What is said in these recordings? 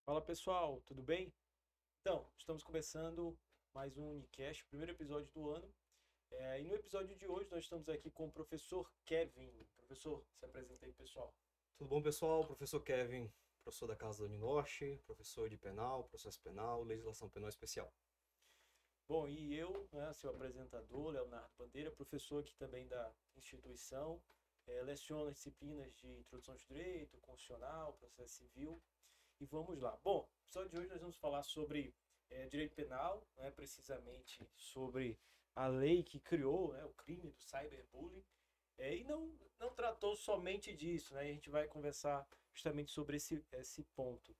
Fala pessoal, tudo bem? Então, estamos começando mais um Unicast, primeiro episódio do ano. E no episódio de hoje nós estamos aqui com o professor Kevin. Professor, se apresenta aí, pessoal. Tudo bom, pessoal? Professor Kevin, professor da Casa da Uninorte, professor de penal, processo penal, legislação penal especial. Bom, e eu, né, seu apresentador, Leonardo Bandeira, professor aqui também da instituição, leciono as disciplinas de Introdução de Direito, Constitucional, Processo Civil. E vamos lá. Bom, no episódio de hoje nós vamos falar sobre direito penal, né, precisamente sobre a lei que criou, né, o crime do cyberbullying. E não tratou somente disso, né? A gente vai conversar justamente sobre esse ponto.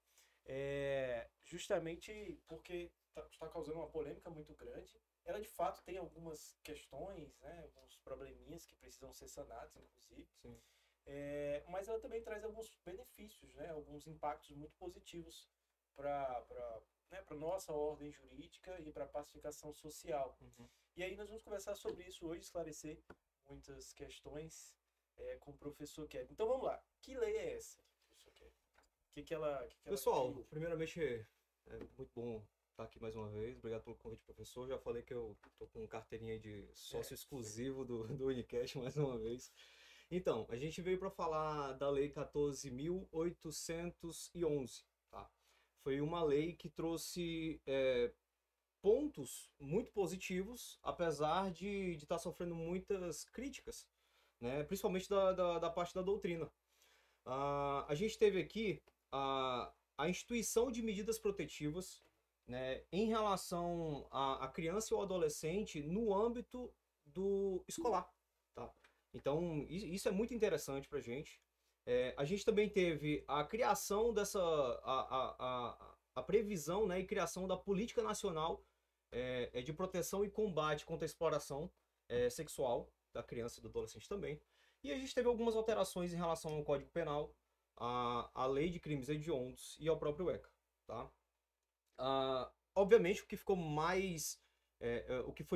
Justamente porque está causando uma polêmica muito grande. Ela de fato tem algumas questões, né, alguns probleminhas que precisam ser sanados, inclusive. Sim. Mas ela também traz alguns benefícios, né, alguns impactos muito positivos para né, para nossa ordem jurídica e para a pacificação social. Uhum. E aí nós vamos conversar sobre isso hoje, esclarecer muitas questões com o professor Kevin. Então vamos lá. Que lei é essa, professor Kevin? O que ela Pessoal, criou? primeiramente é muito bom estar aqui mais uma vez. Obrigado pelo convite, professor. Já falei que eu tô com carteirinha de É, sócio exclusivo do Unicast mais uma vez. Então, a gente veio para falar da Lei 14.811, tá? Foi uma lei que trouxe pontos muito positivos, apesar de estar sofrendo muitas críticas, né? Principalmente da parte da doutrina. A gente teve aqui a instituição de medidas protetivas, né, em relação à criança e ao adolescente no âmbito do escolar. Tá? Então, isso é muito interessante para a gente. A gente também teve a criação a previsão, né, e criação da Política Nacional de Proteção e Combate contra a Exploração Sexual da criança e do adolescente também. E a gente teve algumas alterações em relação ao Código Penal, à Lei de Crimes Hediondos e ao próprio ECA. Tá? Obviamente, o que foi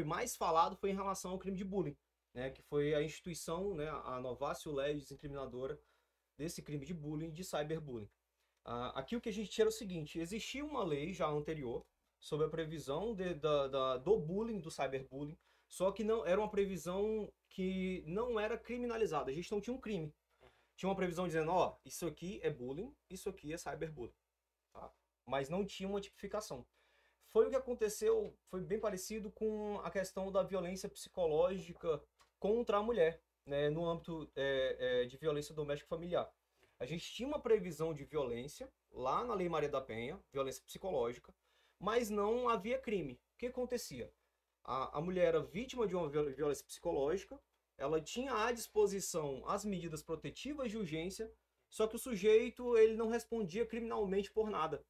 mais falado foi em relação ao crime de bullying, né, que foi a instituição, né, a novácio legis incriminadora desse crime de bullying, de cyberbullying. Aqui o que a gente tinha era o seguinte: existia uma lei já anterior sobre a previsão do bullying, do cyberbullying, só que não era uma previsão que não era criminalizada. A gente não tinha um crime. Tinha uma previsão dizendo, ó, isso aqui é bullying, isso aqui é cyberbullying, tá? Mas não tinha uma tipificação. Foi o que aconteceu, foi bem parecido com a questão da violência psicológica contra a mulher, né, no âmbito de violência doméstica familiar. A gente tinha uma previsão de violência lá na Lei Maria da Penha, violência psicológica, mas não havia crime. O que acontecia? A mulher era vítima de uma violência psicológica, ela tinha à disposição as medidas protetivas de urgência, só que o sujeito ele não respondia criminalmente por nada,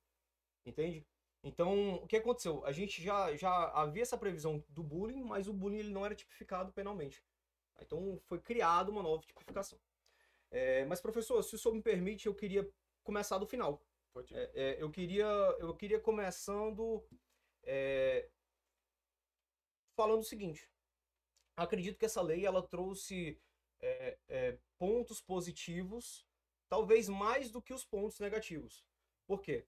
entende? Então, o que aconteceu? A gente já havia essa previsão do bullying, mas o bullying ele não era tipificado penalmente. Então, foi criada uma nova tipificação. Mas, professor, se o senhor me permite, eu queria começar do final. Pode ir. Eu queria começando é, falando o seguinte. Acredito que essa lei ela trouxe pontos positivos, talvez mais do que os pontos negativos. Por quê?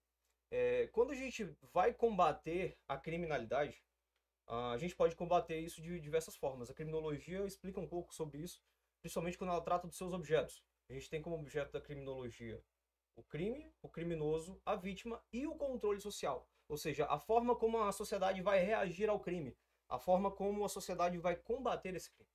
Quando a gente vai combater a criminalidade, a gente pode combater isso de diversas formas. A criminologia explica um pouco sobre isso, principalmente quando ela trata dos seus objetos. A gente tem como objeto da criminologia o crime, o criminoso, a vítima e o controle social. Ou seja, a forma como a sociedade vai reagir ao crime, a forma como a sociedade vai combater esse crime.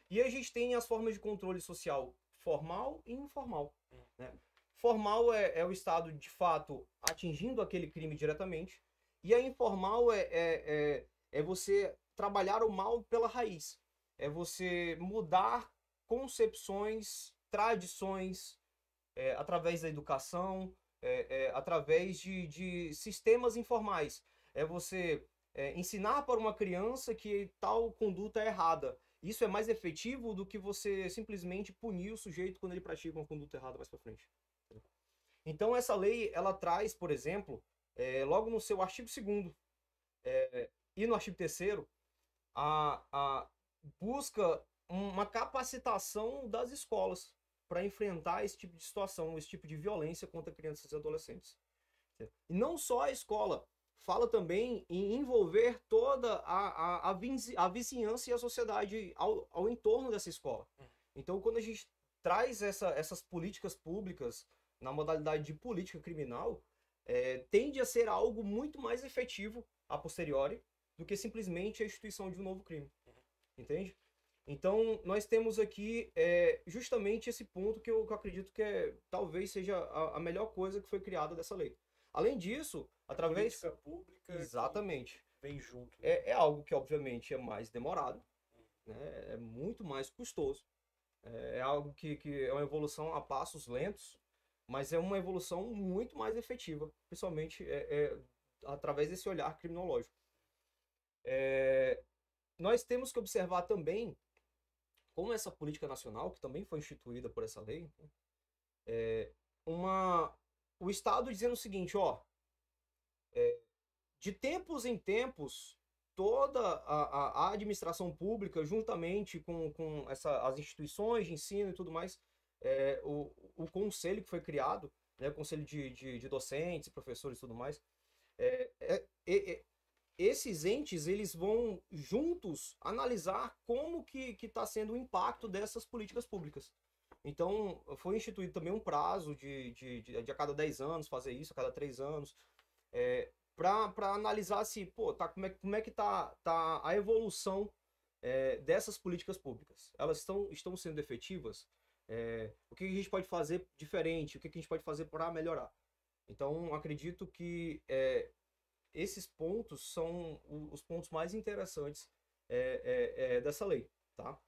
E a gente tem as formas de controle social formal e informal. Né? Formal é o Estado, de fato, atingindo aquele crime diretamente, e a informal é você trabalhar o mal pela raiz. É você mudar concepções, tradições, através da educação, através de sistemas informais. É você ensinar para uma criança que tal conduta é errada. Isso é mais efetivo do que você simplesmente punir o sujeito quando ele pratica uma conduta errada mais para frente. Então essa lei ela traz, por exemplo, logo no seu artigo 2º e no artigo 3º, a busca uma capacitação das escolas para enfrentar esse tipo de situação, esse tipo de violência contra crianças e adolescentes. E não só a escola, fala também em envolver toda a vizinhança e a sociedade ao entorno dessa escola. Então, quando a gente traz essas políticas públicas na modalidade de política criminal, tende a ser algo muito mais efetivo a posteriori do que simplesmente a instituição de um novo crime. Entende? Então, nós temos aqui justamente esse ponto que eu acredito que talvez seja a melhor coisa que foi criada dessa lei. Além disso, através... Política pública. Exatamente. Vem junto. Né? É algo que, obviamente, é mais demorado, né? É muito mais custoso. É algo que é uma evolução a passos lentos, mas é uma evolução muito mais efetiva, principalmente através desse olhar criminológico. Nós temos que observar também como essa política nacional, que também foi instituída por essa lei, o Estado dizendo o seguinte, de tempos em tempos, toda a administração pública, juntamente com as instituições de ensino e tudo mais, o conselho que foi criado, né, o conselho de docentes, professores e tudo mais, esses entes eles vão juntos analisar como que está sendo o impacto dessas políticas públicas. Então, foi instituído também um prazo de a cada 10 anos fazer isso, a cada 3 anos, para analisar se, como é que tá a evolução dessas políticas públicas. Elas estão sendo efetivas? O que a gente pode fazer diferente? O que a gente pode fazer para melhorar? Então, acredito que esses pontos são os pontos mais interessantes dessa lei, tá?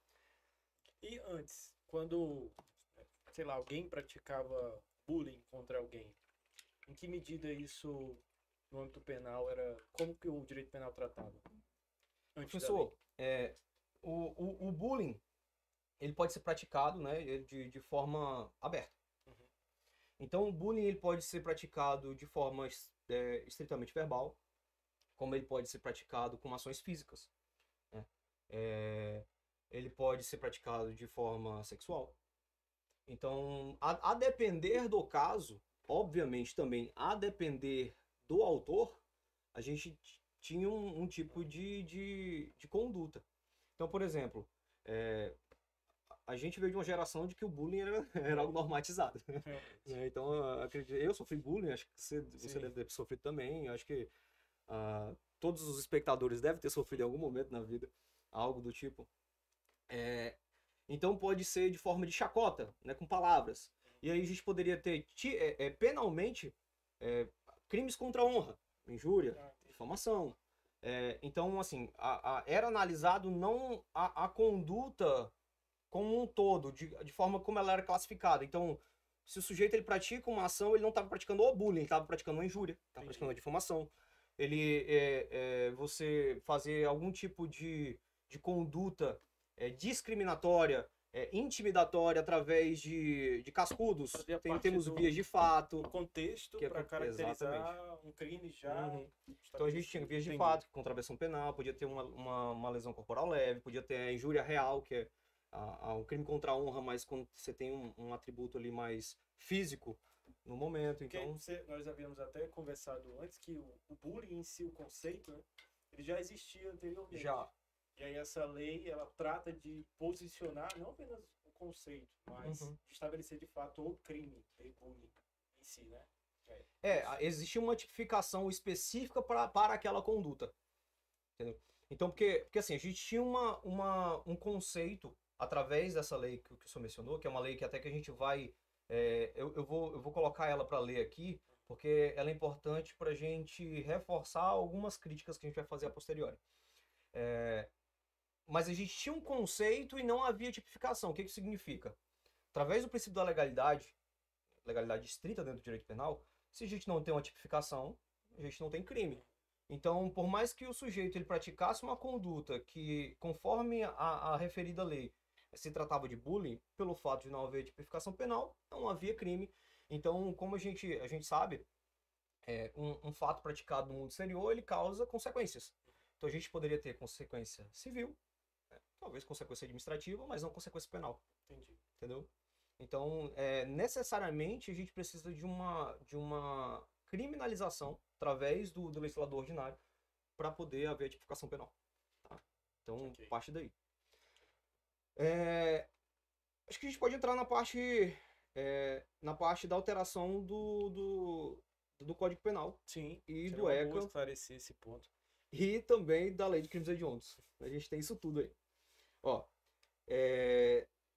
E antes, quando, sei lá, alguém praticava bullying contra alguém, em que medida isso, no âmbito penal, como que o direito penal tratava? Professor, o bullying, ele pode ser praticado, né, de forma aberta. Então, o bullying ele pode ser praticado de forma estritamente verbal, como ele pode ser praticado com ações físicas. Né? Ele pode ser praticado de forma sexual. Então, a depender do caso, obviamente também a depender do autor, a gente tinha um tipo de conduta. Então, por exemplo, a gente veio de uma geração de que o bullying era algo normatizado. Então, eu sofri bullying, acho que você deve ter sofrido também. Acho que todos os espectadores devem ter sofrido em algum momento na vida, algo do tipo. Então, pode ser de forma de chacota, né, com palavras. E aí a gente poderia ter, penalmente, crimes contra a honra, injúria, difamação. Então, assim, era analisado não a conduta como um todo, de forma como ela era classificada. Então, se o sujeito ele pratica uma ação, ele não estava praticando o bullying, ele estava praticando uma injúria, estava praticando uma difamação. Você fazer algum tipo de conduta discriminatória, intimidatória através de cascudos, temos vias de fato. O contexto para caracterizar um crime já. Então a gente tinha vias de fato, contravenção penal, podia ter uma lesão corporal leve, podia ter a injúria real, que é um crime contra a honra, mas quando você tem um atributo ali mais físico no momento. Então, nós havíamos até conversado antes que o bullying em si, o conceito, né, ele já existia anteriormente. Já. E aí essa lei, ela trata de posicionar não apenas o conceito, mas de estabelecer de fato o crime de bullying em si, né? Existia uma tipificação específica para aquela conduta. Entendeu? Então, porque assim, a gente tinha um conceito através dessa lei que o senhor mencionou, que é uma lei que até que a gente vai... eu vou colocar ela para ler aqui, porque ela é importante para a gente reforçar algumas críticas que a gente vai fazer a posteriori. Mas a gente tinha um conceito e não havia tipificação. O que isso significa? Através do princípio da legalidade estrita dentro do direito penal, se a gente não tem uma tipificação, a gente não tem crime. Então, por mais que o sujeito ele praticasse uma conduta que, conforme a referida lei, se tratava de bullying, pelo fato de não haver tipificação penal, não havia crime. Então, como a gente sabe, um fato praticado no mundo exterior, ele causa consequências. Então, a gente poderia ter consequência civil, talvez consequência administrativa, mas não consequência penal. Entendi. Entendeu? Então, necessariamente, a gente precisa de uma criminalização através do legislador ordinário para poder haver a tipificação penal. Tá? Então, parte daí. Acho que a gente pode entrar na parte da alteração do Código Penal. Sim, e do ECA. Esclarecer esse ponto. E também da Lei de Crimes Hediondos. A gente tem isso tudo aí. Ó,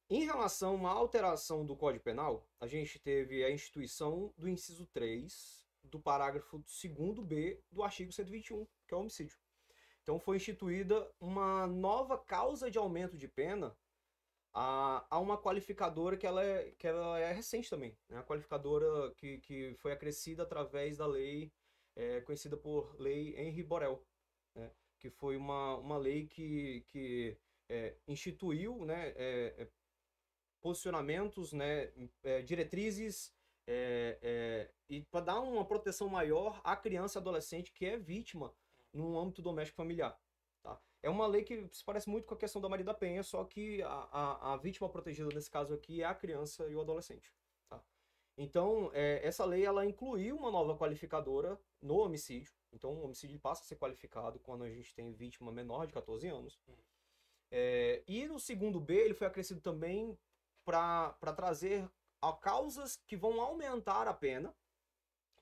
em relação à alteração do Código Penal, a gente teve a instituição do inciso 3 do parágrafo 2º-B do artigo 121, que é o homicídio. Então foi instituída uma nova causa de aumento de pena a uma qualificadora que ela é recente também, né? A qualificadora que foi acrescida através da lei conhecida por Lei Henri Borel, né? Que foi uma lei que instituiu, né, posicionamentos, né, diretrizes e para dar uma proteção maior à criança e adolescente que é vítima no âmbito doméstico familiar. Tá? É uma lei que se parece muito com a questão da Maria da Penha, só que a vítima protegida nesse caso aqui é a criança e o adolescente. Tá? Então, essa lei ela incluiu uma nova qualificadora no homicídio. Então, o homicídio passa a ser qualificado quando a gente tem vítima menor de 14 anos. E no segundo B, ele foi acrescido também para trazer causas que vão aumentar a pena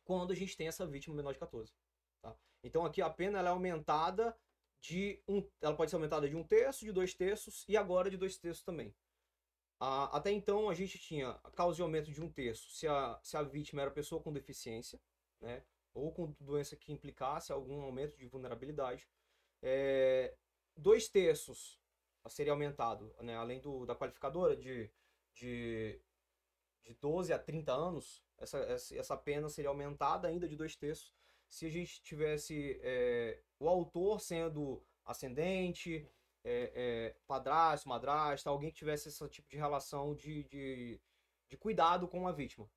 quando a gente tem essa vítima menor de 14. Tá? Então aqui a pena ela é aumentada ela pode ser aumentada de 1/3, de 2/3 e agora de 2/3 também. Até então a gente tinha a causa de aumento de 1/3 se a vítima era pessoa com deficiência, né, ou com doença que implicasse algum aumento de vulnerabilidade. 2/3 seria aumentado, né, além da qualificadora de 12 a 30 anos, essa pena seria aumentada ainda de 2/3 se a gente tivesse o autor sendo ascendente, padrasto, madrasta, alguém que tivesse esse tipo de relação de cuidado com a vítima.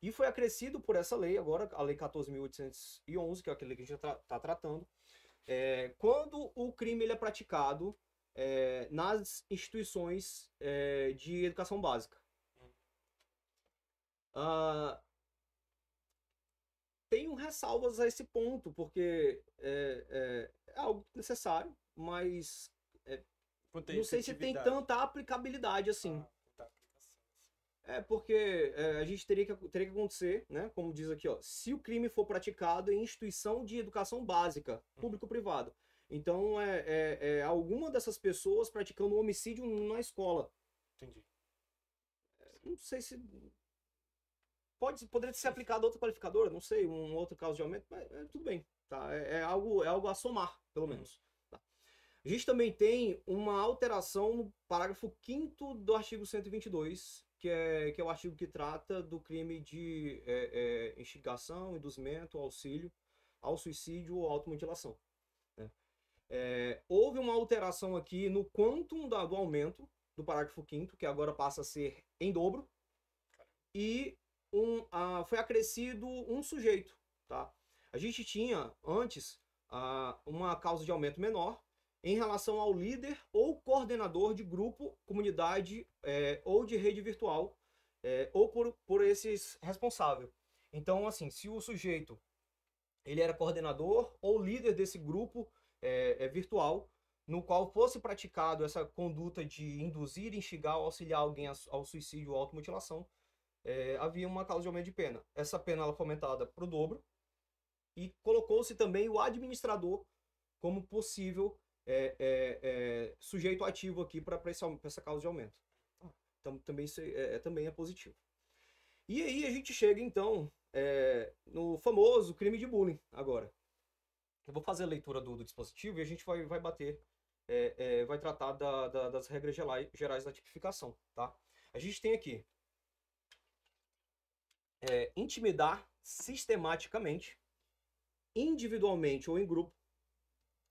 E foi acrescido por essa lei agora, a Lei 14.811, que é aquela que a gente está tratando, quando o crime ele é praticado nas instituições de educação básica. Tenho ressalvas a esse ponto, porque é algo necessário, mas não sei se tem tanta aplicabilidade assim. Porque a gente teria que acontecer, né? Como diz aqui, ó, se o crime for praticado em instituição de educação básica, público-privado. Então, alguma dessas pessoas praticando um homicídio na escola. Entendi. Não sei se... Poderia ser aplicado a outra qualificadora, não sei, um outro caso de aumento, mas tudo bem. Tá? É algo a somar, pelo menos. Tá? A gente também tem uma alteração no parágrafo 5º do artigo 122, que é o artigo que trata do crime de instigação, induzimento, auxílio ao suicídio ou automutilação. Né? Houve uma alteração aqui no quantum do aumento do parágrafo 5º, que agora passa a ser em dobro, e foi acrescido um sujeito. Tá? A gente tinha antes uma causa de aumento menor em relação ao líder ou coordenador de grupo, comunidade ou de rede virtual, ou por esses responsável. Então, assim, se o sujeito ele era coordenador ou líder desse grupo virtual, no qual fosse praticado essa conduta de induzir, instigar ou auxiliar alguém ao suicídio ou automutilação, havia uma causa de aumento de pena. Essa pena ela foi aumentada para o dobro e colocou-se também o administrador como possível sujeito ativo aqui para essa causa de aumento. Então também também é positivo. E aí a gente chega então no famoso crime de bullying agora. Eu vou fazer a leitura do dispositivo e a gente vai bater, vai tratar das regras gerais da tipificação. Tá? A gente tem aqui intimidar sistematicamente, individualmente ou em grupo,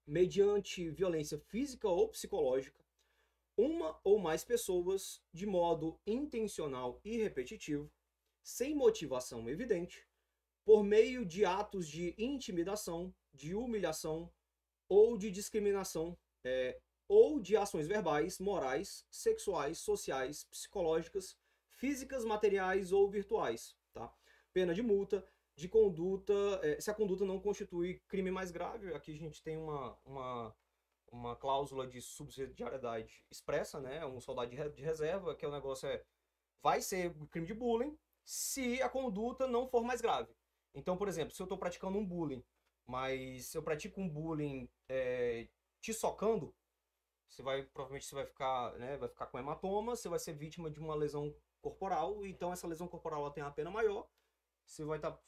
mediante violência física ou psicológica, uma ou mais pessoas de modo intencional e repetitivo, sem motivação evidente, por meio de atos de intimidação, de humilhação ou de discriminação, ou de ações verbais, morais, sexuais, sociais, psicológicas, físicas, materiais ou virtuais. Tá? Pena de multa de conduta, se a conduta não constitui crime mais grave. Aqui a gente tem uma cláusula de subsidiariedade expressa, né? Um soldado de reserva, que o negócio vai ser crime de bullying se a conduta não for mais grave. Então, por exemplo, se eu estou praticando um bullying, mas eu pratico um bullying te socando, provavelmente você vai ficar, né, vai ficar com hematoma, você vai ser vítima de uma lesão corporal, então essa lesão corporal ela tem uma pena maior, você vai estar,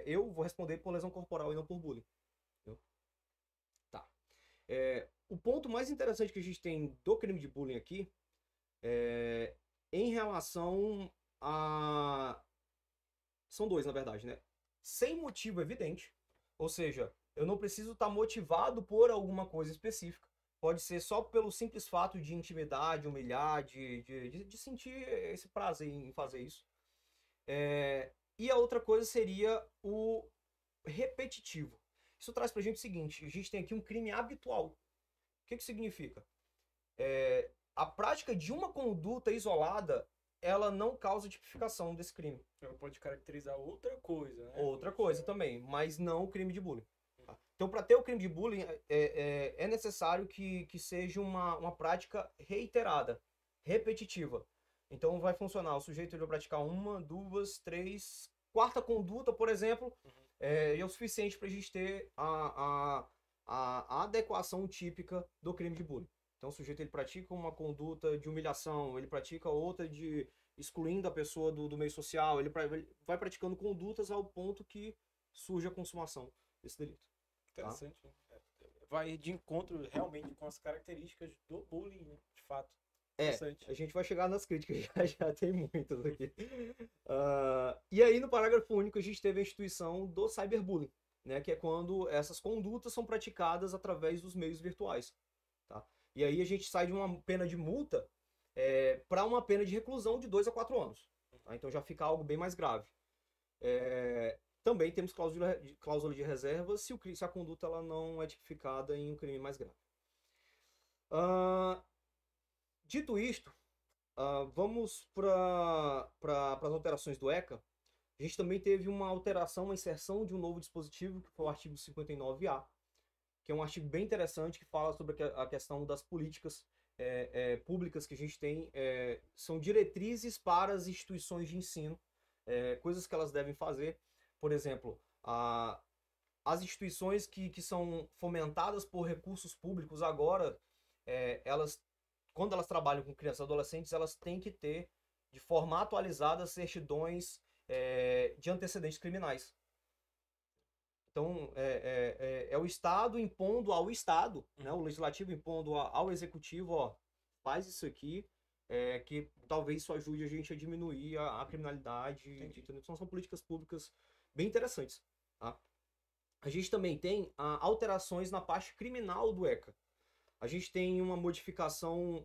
eu vou responder por lesão corporal e não por bullying. Entendeu? Tá. O ponto mais interessante que a gente tem do crime de bullying aqui é em relação a... São dois, na verdade, né? Sem motivo evidente, ou seja, eu não preciso estar motivado por alguma coisa específica. Pode ser só pelo simples fato de intimidar, de humilhar, de sentir esse prazer em fazer isso. E a outra coisa seria o repetitivo. Isso traz pra gente o seguinte: a gente tem aqui um crime habitual. O que significa? A prática de uma conduta isolada, ela não causa tipificação desse crime. Ela pode caracterizar outra coisa, né? Outra coisa também, mas não o crime de bullying. Então, para ter o crime de bullying, é necessário que seja uma prática reiterada, repetitiva. Então, vai funcionar. O sujeito vai praticar uma, duas, três, quarta conduta, por exemplo, é o suficiente para a gente ter a adequação típica do crime de bullying. Então, o sujeito ele pratica uma conduta de humilhação, ele pratica outra de excluindo a pessoa do meio social, ele vai praticando condutas ao ponto que surge a consumação desse delito. Interessante. Tá? Vai de encontro realmente com as características do bullying, né? De fato. A gente vai chegar nas críticas, já tem muitas aqui. E aí, no parágrafo único, a gente teve a instituição do cyberbullying, né? Que é quando essas condutas são praticadas através dos meios virtuais. Tá? E aí a gente sai de uma pena de multa para uma pena de reclusão de 2 a 4 anos. Tá? Então já fica algo bem mais grave. Também temos cláusula de reserva se a conduta ela não é tipificada em um crime mais grave. Dito isto, vamos para as alterações do ECA. A gente também teve uma alteração, uma inserção de um novo dispositivo, que foi o artigo 59A, que é um artigo bem interessante que fala sobre a questão das políticas públicas que a gente tem. São diretrizes para as instituições de ensino, coisas que elas devem fazer. Por exemplo, as instituições que são fomentadas por recursos públicos agora, quando elas trabalham com crianças e adolescentes, elas têm que ter, de forma atualizada, certidões de antecedentes criminais. Então, é o Estado impondo ao Estado, né, o Legislativo impondo ao Executivo, ó, faz isso aqui, que talvez isso ajude a gente a diminuir a criminalidade. Então, são políticas públicas bem interessantes. Tá? A gente também tem alterações na parte criminal do ECA. A gente tem uma modificação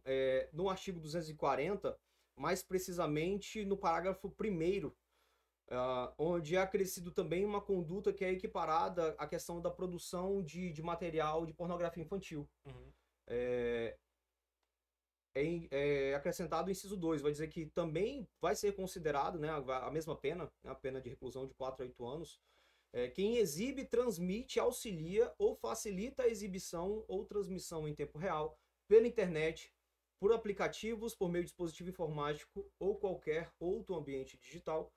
no artigo 240, mais precisamente no parágrafo 1º, onde é acrescido também uma conduta que é equiparada à questão da produção de material de pornografia infantil. Acrescentado o inciso 2, vai dizer que também vai ser considerado, né, a mesma pena, né, a pena de reclusão de 4 a 8 anos, quem exibe, transmite, auxilia ou facilita a exibição ou transmissão em tempo real, pela internet, por aplicativos, por meio de dispositivo informático ou qualquer outro ambiente digital,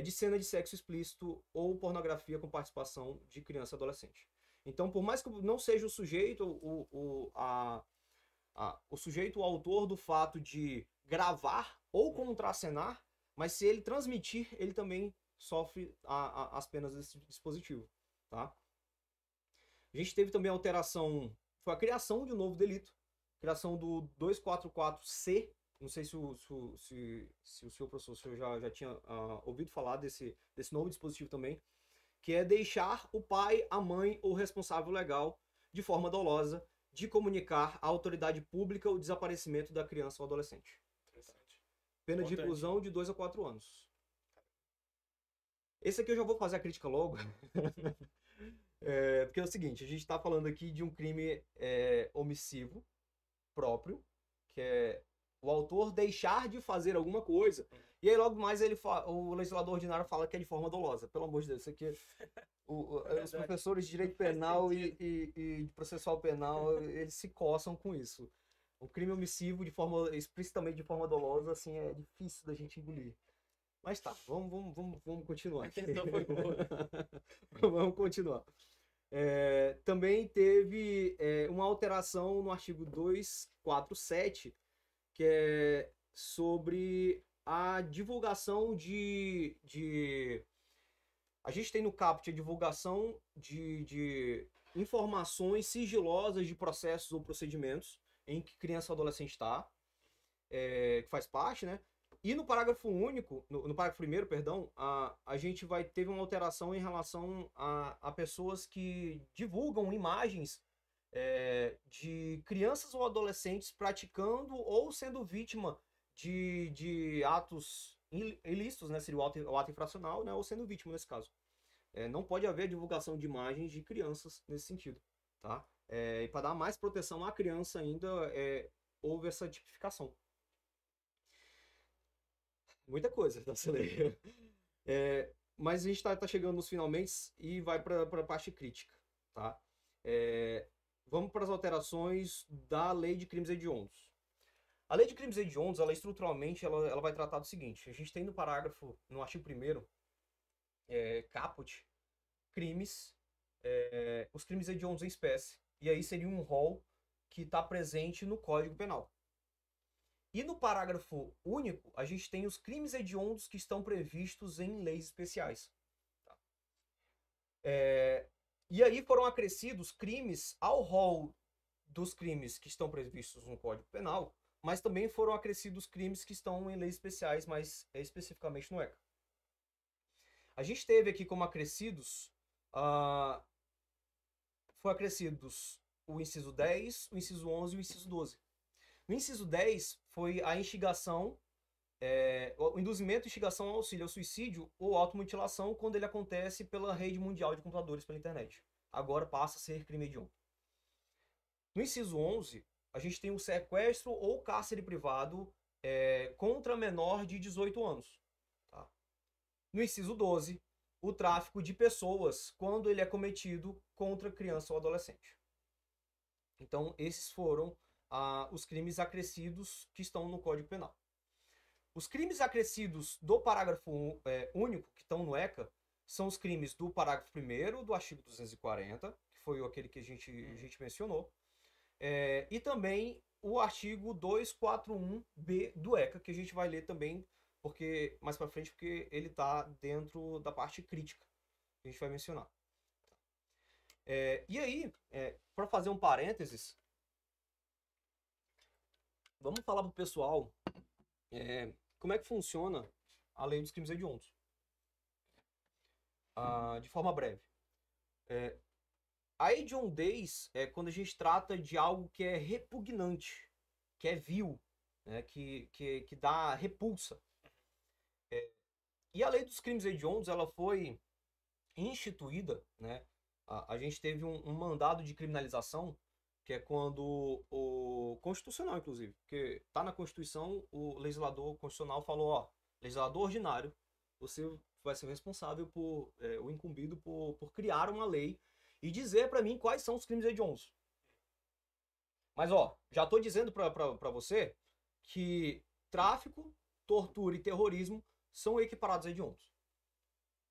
de cena de sexo explícito ou pornografia com participação de criança e adolescente. Então, por mais que não seja o sujeito, o sujeito, o autor do fato de gravar ou contracenar, mas se ele transmitir, ele também sofre as penas desse dispositivo. Tá? A gente teve também a alteração, foi a criação de um novo delito, criação do 244C. Não sei se o senhor professor já tinha ouvido falar desse novo dispositivo também, que é deixar o pai, a mãe ou responsável legal, de forma dolosa, de comunicar à autoridade pública o desaparecimento da criança ou adolescente. Interessante. Pena de reclusão de 2 a 4 anos. Esse aqui eu já vou fazer a crítica logo. Porque é o seguinte, a gente está falando aqui de um crime omissivo próprio, que é o autor deixar de fazer alguma coisa. E aí logo mais o legislador ordinário fala que é de forma dolosa. Pelo amor de Deus, isso aqui os professores de direito penal e de processual penal, eles se coçam com isso. O crime omissivo explicitamente de forma dolosa, assim, é difícil da gente engolir. Mas tá, vamos continuar. A intenção foi boa. Vamos continuar. Também teve uma alteração no artigo 247, que é sobre a divulgação a gente tem no caput a divulgação de informações sigilosas de processos ou procedimentos em que criança ou adolescente está, que faz parte, né? E no parágrafo único, no parágrafo primeiro, perdão, a gente teve uma alteração em relação a pessoas que divulgam imagens de crianças ou adolescentes praticando ou sendo vítima de atos ilícitos, né? Seria o ato infracional, né? Ou sendo vítima nesse caso. Não pode haver divulgação de imagens de crianças nesse sentido, tá? E para dar mais proteção à criança ainda, houve essa tipificação. Muita coisa dessa lei. Mas a gente tá chegando nos finalmente e vai para a parte crítica, tá? Vamos para as alterações da Lei de Crimes Hediondos. A Lei de Crimes Hediondos, ela estruturalmente, ela vai tratar do seguinte: a gente tem no parágrafo, no artigo 1º, caput, crimes, os crimes hediondos em espécie. E aí seria um rol que está presente no Código Penal. E no parágrafo único, a gente tem os crimes hediondos que estão previstos em leis especiais. Tá? E aí foram acrescidos crimes ao rol dos crimes que estão previstos no Código Penal, mas também foram acrescidos crimes que estão em leis especiais, mais especificamente no ECA. A gente teve aqui como acrescidos, foi acrescidos o inciso 10, o inciso 11 e o inciso 12. No inciso 10 foi a instigação, o induzimento, instigação ao auxílio ao suicídio ou automutilação quando ele acontece pela rede mundial de computadores pela internet. Agora passa a ser crime hediondo. No inciso 11, a gente tem o sequestro ou cárcere privado contra menor de 18 anos. Tá? No inciso 12, o tráfico de pessoas quando ele é cometido contra criança ou adolescente. Então, esses foram os crimes acrescidos que estão no Código Penal. Os crimes acrescidos do parágrafo único, que estão no ECA, são os crimes do parágrafo 1º do artigo 240, que foi aquele que a gente mencionou, e também o artigo 241B do ECA, que a gente vai ler também mais para frente, porque ele está dentro da parte crítica que a gente vai mencionar. E aí, para fazer um parênteses, vamos falar para o pessoal como é que funciona a lei dos crimes hediondos. De forma breve. A hediondez é quando a gente trata de algo que é repugnante, que é vil, né, que dá repulsa. E a lei dos crimes hediondos, ela foi instituída, né? A gente teve um mandado de criminalização, que é quando o constitucional, inclusive, porque tá na Constituição, o legislador constitucional falou, legislador ordinário, você vai ser responsável o incumbido por criar uma lei e dizer para mim quais são os crimes hediondos. Mas já tô dizendo para você que tráfico, tortura e terrorismo são equiparados a hediondos.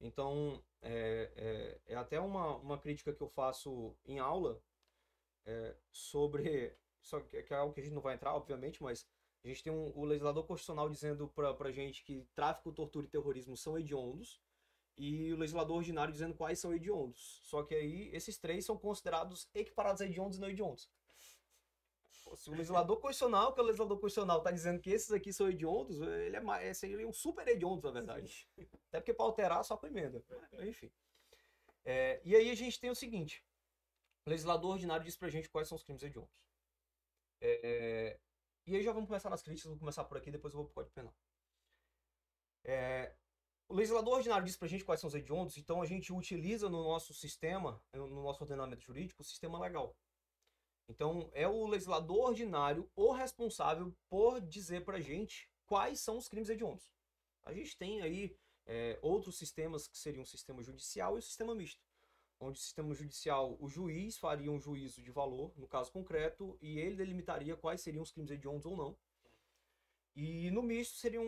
Então, é até uma crítica que eu faço em aula sobre... Só que é algo que a gente não vai entrar, obviamente, mas a gente tem o legislador constitucional dizendo pra gente que tráfico, tortura e terrorismo são hediondos, e o legislador ordinário dizendo quais são hediondos. Só que aí, esses três são considerados equiparados a hediondos e não hediondos. Se o legislador constitucional, que é o legislador constitucional, está dizendo que esses aqui são hediondos, ele seria um super hediondo, na verdade. Até porque para alterar só com emenda. Enfim. E aí a gente tem o seguinte: o legislador ordinário diz pra gente quais são os crimes hediondos. E aí já vamos começar nas críticas, vou começar por aqui, depois eu vou pro Código Penal. O legislador ordinário diz pra gente quais são os hediondos, então a gente utiliza no nosso sistema, no nosso ordenamento jurídico, o sistema legal. Então, é o legislador ordinário o responsável por dizer pra gente quais são os crimes hediondos. A gente tem aí outros sistemas que seriam o sistema judicial e o sistema misto. Onde o sistema judicial, o juiz faria um juízo de valor, no caso concreto, e ele delimitaria quais seriam os crimes hediondos ou não. E no misto seria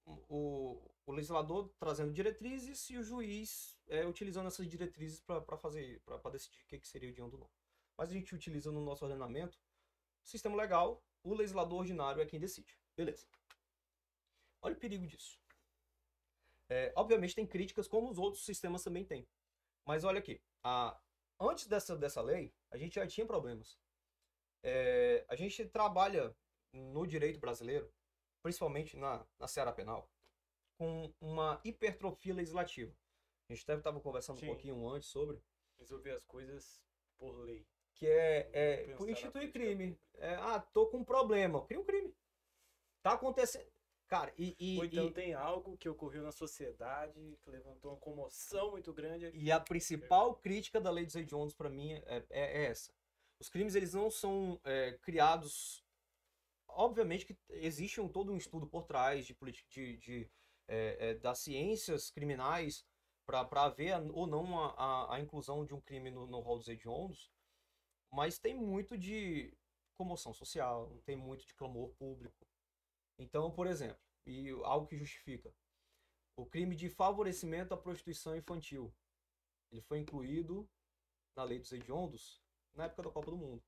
o legislador trazendo diretrizes e o juiz utilizando essas diretrizes para decidir o que seria hediondo ou não. Mas a gente utiliza no nosso ordenamento o sistema legal, o legislador ordinário é quem decide. Beleza. Olha o perigo disso. Obviamente tem críticas como os outros sistemas também têm. Mas olha aqui, antes dessa lei, a gente já tinha problemas. A gente trabalha no direito brasileiro, principalmente na seara penal, com uma hipertrofia legislativa. A gente deve estar conversando um pouquinho antes sobre. Resolver as coisas por lei. Que por instituir crime. Tô com um problema. Cria um crime. Tá acontecendo. Cara, Ou então tem algo que ocorreu na sociedade, que levantou uma comoção muito grande. E a principal crítica da lei dos hediondos para mim é essa. Os crimes, eles não são criados... Obviamente que existe todo um estudo por trás das ciências criminais para haver ou não a inclusão de um crime no rol dos hediondos, mas tem muito de comoção social, tem muito de clamor público. Então, por exemplo, e algo que justifica, o crime de favorecimento à prostituição infantil, ele foi incluído na lei dos hediondos na época da Copa do Mundo.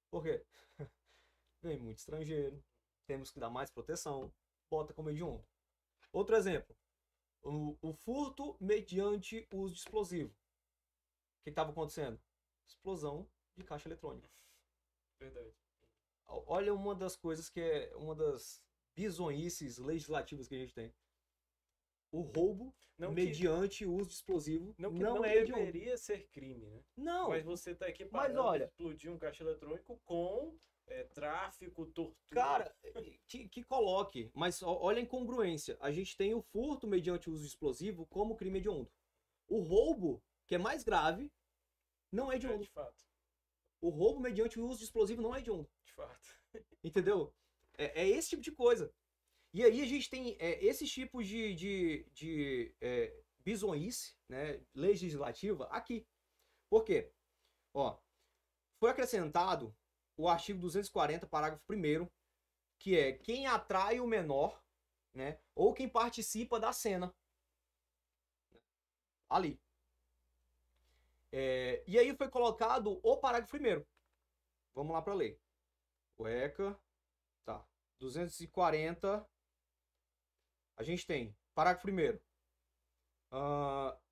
Por quê? Vem muito estrangeiro, temos que dar mais proteção, bota como hediondo. Outro exemplo, o furto mediante uso de explosivo. O que estava acontecendo? Explosão de caixa eletrônica. Verdade. Olha uma das coisas que é uma das bizonhices legislativas que a gente tem. O roubo mediante uso de explosivo não é hediondo. Não deveria ser crime, né? Não. Mas você está equiparando explodir um caixa eletrônico com tráfico, tortura. Cara, que coloque. Mas olha a incongruência. A gente tem o furto mediante uso de explosivo como crime hediondo. O roubo, que é mais grave, não é hediondo. De fato. O roubo mediante o uso de explosivo não é hediondo. De fato. Entendeu? É esse tipo de coisa. E aí a gente tem esses tipos de bizonhice, né, legislativa aqui. Por quê? Foi acrescentado o artigo 240, parágrafo 1º, que é quem atrai o menor, né, ou quem participa da cena. Ali. E aí foi colocado o parágrafo 1º. Vamos lá para a lei. O ECA, tá. 240. A gente tem, parágrafo 1º.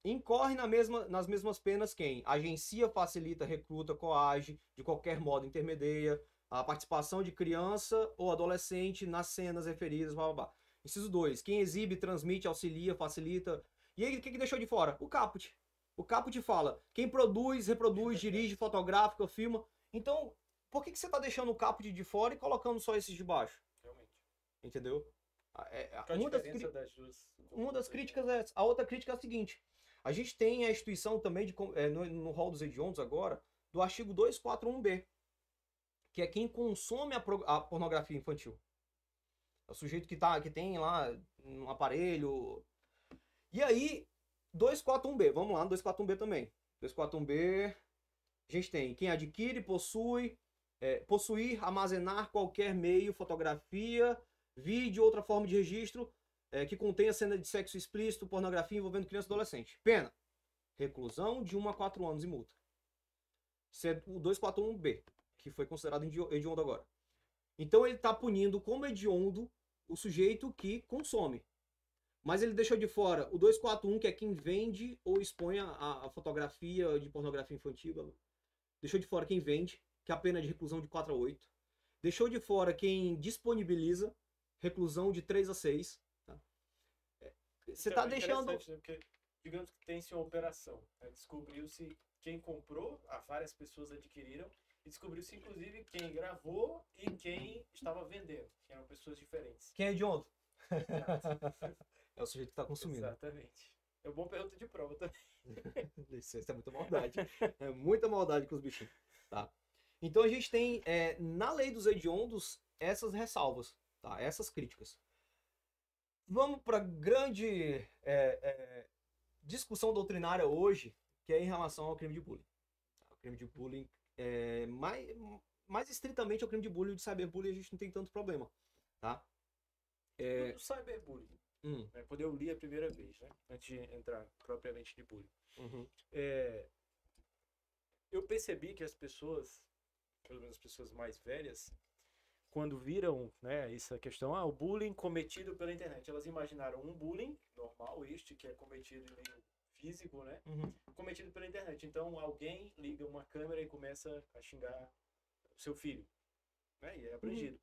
Incorre nas mesmas penas quem agencia, facilita, recruta, coage, de qualquer modo intermedia a participação de criança ou adolescente nas cenas referidas, blá, blá, blá. Inciso 2. Quem exibe, transmite, auxilia, facilita. E aí, o que deixou de fora? O caput. O caput fala quem produz, reproduz, dirige, fotografa, filma. Então, por que você está deixando o caput de fora e colocando só esses de baixo? Realmente. Entendeu? Uma das críticas é essa. A outra crítica é a seguinte. A gente tem a instituição também no rol dos hediondos agora, do artigo 241b, que é quem consome a pornografia infantil. É o sujeito que tem lá um aparelho. E aí, 241b, vamos lá, no 241b também. 241b, a gente tem quem adquire, possuir, armazenar qualquer meio, fotografia, vídeo, outra forma de registro que contenha cena de sexo explícito, pornografia envolvendo criança e adolescente. Pena: reclusão de 1 a 4 anos e multa. Isso é o 241b, que foi considerado hediondo agora. Então ele está punindo como hediondo o sujeito que consome. Mas ele deixou de fora o 241, que é quem vende ou expõe a fotografia de pornografia infantil. Deixou de fora quem vende, que é a pena de reclusão de 4 a 8. Deixou de fora quem disponibiliza, reclusão de 3 a 6. Tá? Você está deixando... Né? Porque, digamos que tem-se uma operação. Né? Descobriu-se quem comprou, várias pessoas adquiriram, e descobriu-se, inclusive, quem gravou e quem estava vendendo, que eram pessoas diferentes. Quem é hediondo? É o sujeito que está consumindo. Exatamente. É uma boa pergunta de prova também. Isso é muita maldade. É muita maldade com os bichinhos. Tá? Então a gente tem, na lei dos hediondos, essas ressalvas, tá? Essas críticas. Vamos para grande discussão doutrinária hoje, que é em relação ao crime de bullying. O crime de bullying, mais estritamente ao crime de bullying, de cyberbullying, a gente não tem tanto problema, tá? Do cyberbullying, né, quando eu li a primeira vez, né, antes de entrar propriamente de bullying, eu percebi que as pessoas, pelo menos as pessoas mais velhas, quando viram, né, essa questão, o bullying cometido pela internet, elas imaginaram um bullying normal, que é cometido em meio físico, né, cometido pela internet. Então alguém liga uma câmera e começa a xingar o seu filho, né, e é apreendido.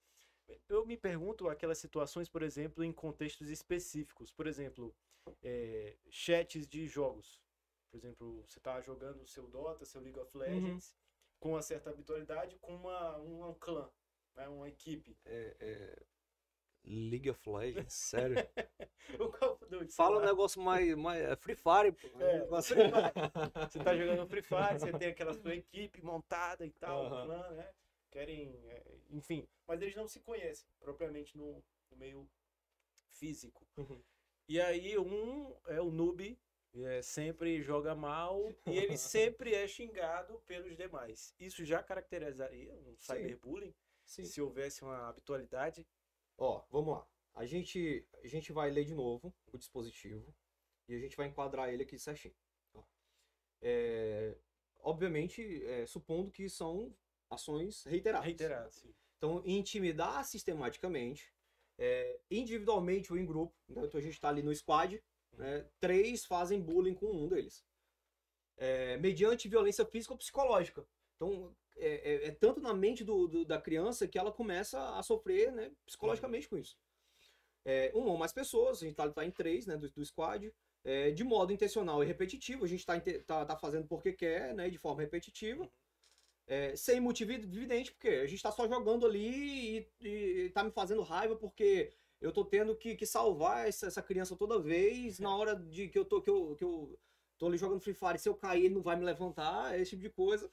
Eu me pergunto aquelas situações, por exemplo, em contextos específicos. Por exemplo, chats de jogos. Por exemplo, você está jogando o seu Dota, seu League of Legends, com uma certa habitualidade, com um clã, né, uma equipe. League of Legends, sério? Não, Fala um negócio mais Free Fire, pô. Free Fire. Você tá jogando Free Fire, você tem aquela sua equipe montada e tal, clã, né? Querem, enfim, mas eles não se conhecem propriamente no meio físico. E aí um é o noob, sempre joga mal e ele sempre é xingado pelos demais. Isso já caracterizaria um cyberbullying? Se houvesse uma habitualidade? Vamos lá. A gente vai ler de novo o dispositivo e a gente vai enquadrar ele aqui certinho. Obviamente, supondo que são ações reiteradas. Sim. Então, intimidar sistematicamente, individualmente ou em grupo. Né? Então, a gente está ali no squad, né? 3 fazem bullying com um deles. Mediante violência física ou psicológica. Então, tanto na mente da criança que ela começa a sofrer, né, psicologicamente com isso. Uma ou mais pessoas, a gente tá em 3, né, do squad, de modo intencional e repetitivo, a gente tá fazendo porque quer, né, de forma repetitiva. Sem motivo evidente, porque a gente tá só jogando ali e tá me fazendo raiva porque eu tô tendo que salvar essa criança toda vez, na hora de que eu tô ali jogando Free Fire, se eu cair ele não vai me levantar, esse tipo de coisa.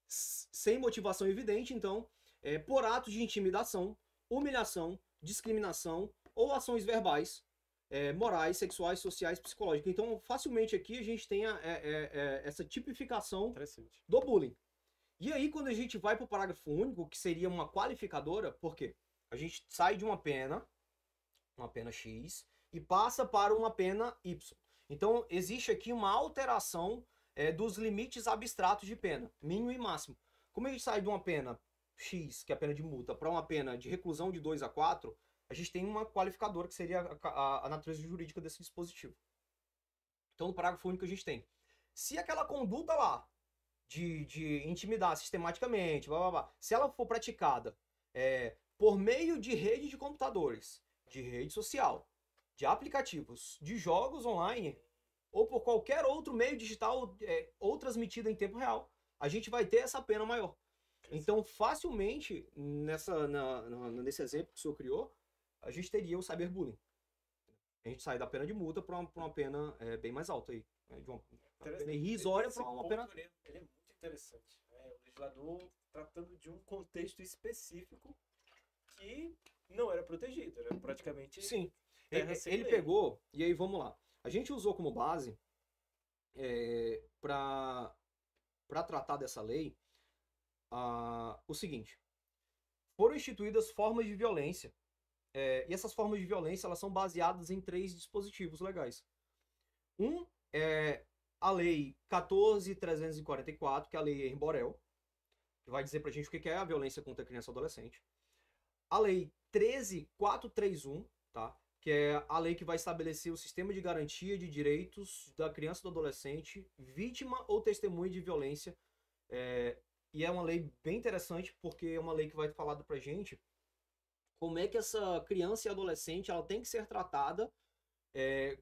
Sem motivação evidente, então, por atos de intimidação, humilhação, discriminação ou ações verbais, morais, sexuais, sociais, psicológicas. Então, facilmente aqui a gente tem essa tipificação do bullying. E aí, quando a gente vai para o parágrafo único, que seria uma qualificadora, por quê? A gente sai de uma pena X, e passa para uma pena Y. Então, existe aqui uma alteração dos limites abstratos de pena, mínimo e máximo. Como a gente sai de uma pena X, que é a pena de multa, para uma pena de reclusão de 2 a 4, a gente tem uma qualificadora que seria a natureza jurídica desse dispositivo. Então, no parágrafo único a gente tem: se aquela conduta lá de intimidar sistematicamente, se ela for praticada por meio de rede de computadores, de rede social, de aplicativos, de jogos online, ou por qualquer outro meio digital ou transmitido em tempo real, a gente vai ter essa pena maior. Então, facilmente, nesse exemplo que o senhor criou, a gente teria o cyberbullying. A gente sai da pena de multa para uma pena bem mais alta aí. De uma pena irrisória para uma pena... Ele é muito interessante. O legislador tratando de um contexto específico que não era protegido, era praticamente... Sim. Ele pegou, e aí vamos lá. A gente usou como base para tratar dessa lei o seguinte: foram instituídas formas de violência, e essas formas de violência elas são baseadas em 3 dispositivos legais. É a lei 14.344, que é a lei Henri Borel, que vai dizer pra gente o que é a violência contra a criança e adolescente. A lei 13.431, tá? Que é a lei que vai estabelecer o sistema de garantia de direitos da criança e do adolescente, vítima ou testemunha de violência. E é uma lei bem interessante, porque é uma lei que vai falar pra gente como é que essa criança e adolescente ela tem que ser tratada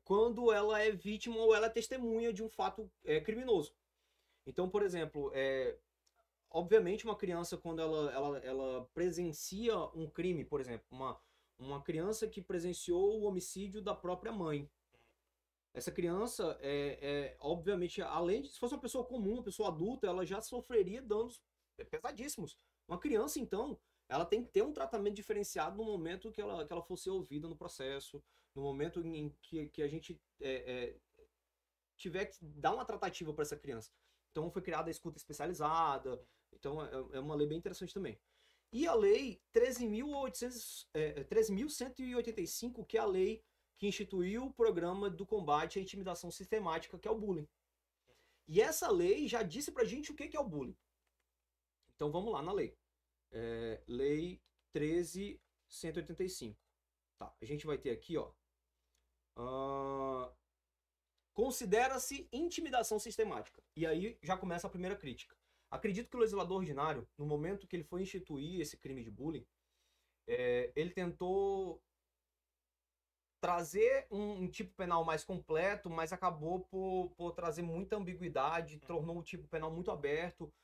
quando ela é vítima ou ela é testemunha de um fato criminoso. Então, por exemplo, obviamente uma criança, quando ela presencia um crime, por exemplo, uma criança que presenciou o homicídio da própria mãe. Essa criança, obviamente, além de... Se fosse uma pessoa comum, uma pessoa adulta, ela já sofreria danos pesadíssimos. Uma criança, então, ela tem que ter um tratamento diferenciado no momento que ela for ser ouvida no processo, no momento em que a gente tiver que dar uma tratativa para essa criança. Então foi criada a escuta especializada, então é uma lei bem interessante também. E a lei 13.185, que é a lei que instituiu o programa do combate à intimidação sistemática, que é o bullying. E essa lei já disse pra gente o que é o bullying. Então vamos lá na lei. Lei 13.185. Tá, a gente vai ter aqui, ó. Considera-se intimidação sistemática. E aí já começa a primeira crítica. Acredito que o legislador ordinário, no momento que ele foi instituir esse crime de bullying, ele tentou trazer um tipo penal mais completo, mas acabou por trazer muita ambiguidade, tornou o tipo penal muito aberto,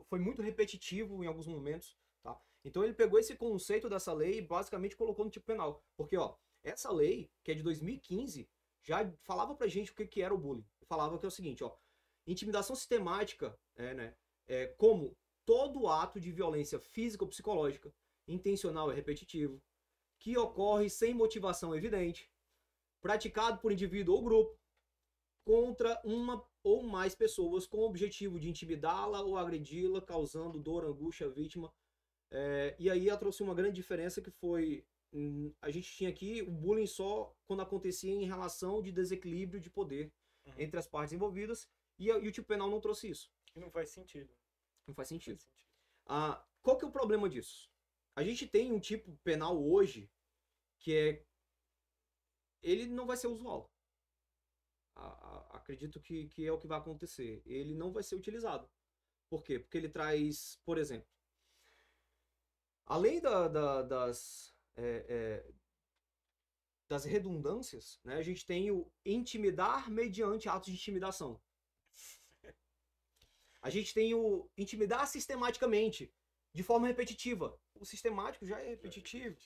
foi muito repetitivo em alguns momentos. Tá? Então ele pegou esse conceito dessa lei e basicamente colocou no tipo penal. Porque ó, essa lei, que é de 2015, já falava pra gente o que era o bullying. Falava que é o seguinte, ó, intimidação sistemática como todo ato de violência física ou psicológica, intencional e repetitivo, que ocorre sem motivação evidente, praticado por indivíduo ou grupo, contra uma ou mais pessoas com o objetivo de intimidá-la ou agredi-la, causando dor, angústia à vítima. E aí ela trouxe uma grande diferença que foi, a gente tinha aqui o bullying só quando acontecia em relação de desequilíbrio de poder entre as partes envolvidas, e o tipo penal não trouxe isso. E não faz sentido. Não faz sentido. Qual que é o problema disso? A gente tem um tipo penal hoje que ele não vai ser usual. Acredito que é o que vai acontecer. Ele não vai ser utilizado. Por quê? Porque ele traz, por exemplo, além das redundâncias, né, a gente tem o intimidar mediante atos de intimidação. A gente tem o intimidar sistematicamente, de forma repetitiva. O sistemático já é repetitivo.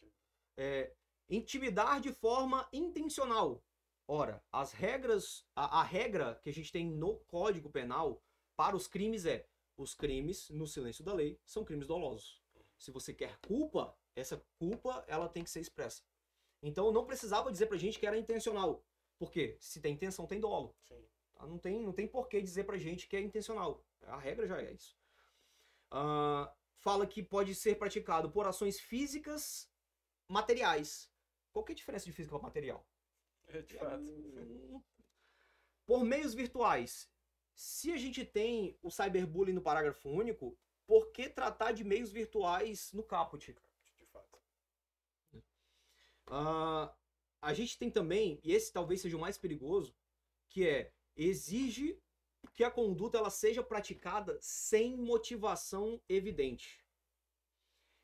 Intimidar de forma intencional. Ora, as regras, a regra que a gente tem no Código Penal para os crimes os crimes, no silêncio da lei, são crimes dolosos. Se você quer culpa, essa culpa ela tem que ser expressa. Então não precisava dizer pra gente que era intencional. Por quê? Se tem intenção, tem dolo. Sim. Não tem por que dizer pra gente que é intencional. A regra já é isso. Fala que pode ser praticado por ações físicas materiais. Qual que é a diferença de física para material? De fato. Por meios virtuais. Se a gente tem o cyberbullying no parágrafo único, por que tratar de meios virtuais no caput? De fato. A gente tem também, e esse talvez seja o mais perigoso, que exige que a conduta ela seja praticada sem motivação evidente.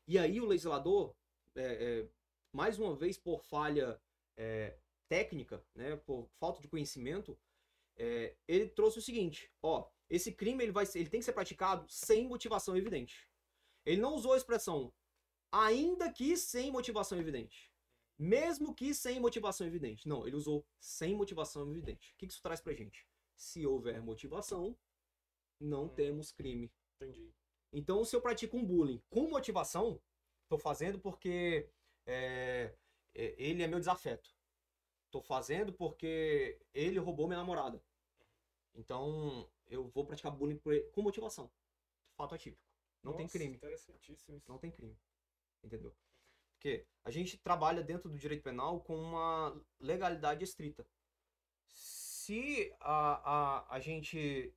E aí o legislador, mais uma vez por falha técnica, né, por falta de conhecimento, ele trouxe o seguinte, ó, esse crime ele tem que ser praticado sem motivação evidente. Ele não usou a expressão ainda que sem motivação evidente. Mesmo que sem motivação evidente. Não, ele usou sem motivação evidente. O que isso traz pra gente? Se houver motivação, não temos crime. Entendi. Então, se eu pratico um bullying com motivação, tô fazendo porque ele é meu desafeto. Tô fazendo porque ele roubou minha namorada. Então, eu vou praticar bullying com motivação. Fato atípico. Não tem crime. Interessantíssimo isso. Não tem crime. Entendeu? Porque a gente trabalha dentro do direito penal com uma legalidade estrita. Se a gente,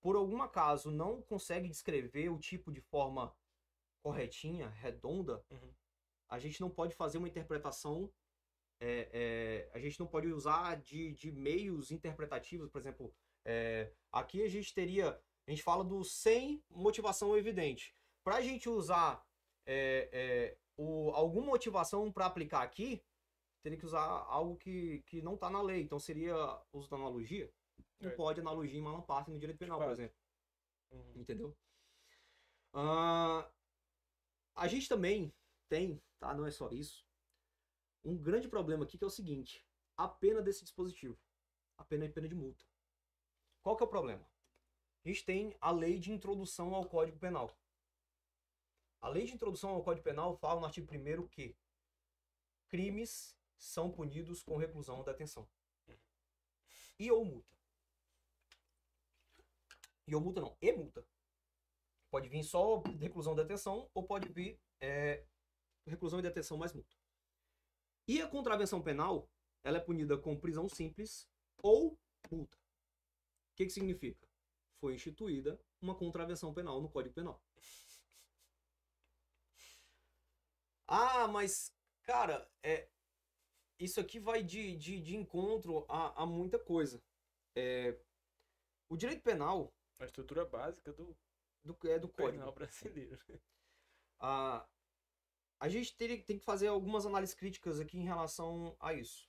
por algum acaso, não consegue descrever o tipo de forma corretinha, redonda, a gente não pode fazer uma interpretação, a gente não pode usar de meios interpretativos, por exemplo, aqui a gente fala do sem motivação evidente. Para a gente usar alguma motivação para aplicar aqui, teria que usar algo que não está na lei. Então seria uso da analogia. Não pode analogia em Malan Partem no direito penal, por exemplo. Entendeu? A gente também tem, tá? Não é só isso. Um grande problema aqui que é o seguinte: a pena desse dispositivo. A pena é pena de multa. Qual que é o problema? a gente tem a Lei de Introdução ao Código Penal. A Lei de Introdução ao Código Penal fala no artigo 1º que crimes são punidos com reclusão ou detenção. E ou multa. E ou multa não, e multa. Pode vir só reclusão ou detenção, ou pode vir reclusão e detenção mais multa. E a contravenção penal, ela é punida com prisão simples ou multa. O que significa? Foi instituída uma contravenção penal no Código Penal. Ah, mas, cara, isso aqui vai de encontro a muita coisa. O direito penal... A estrutura básica do Código penal brasileiro. A gente tem que fazer algumas análises críticas aqui em relação a isso.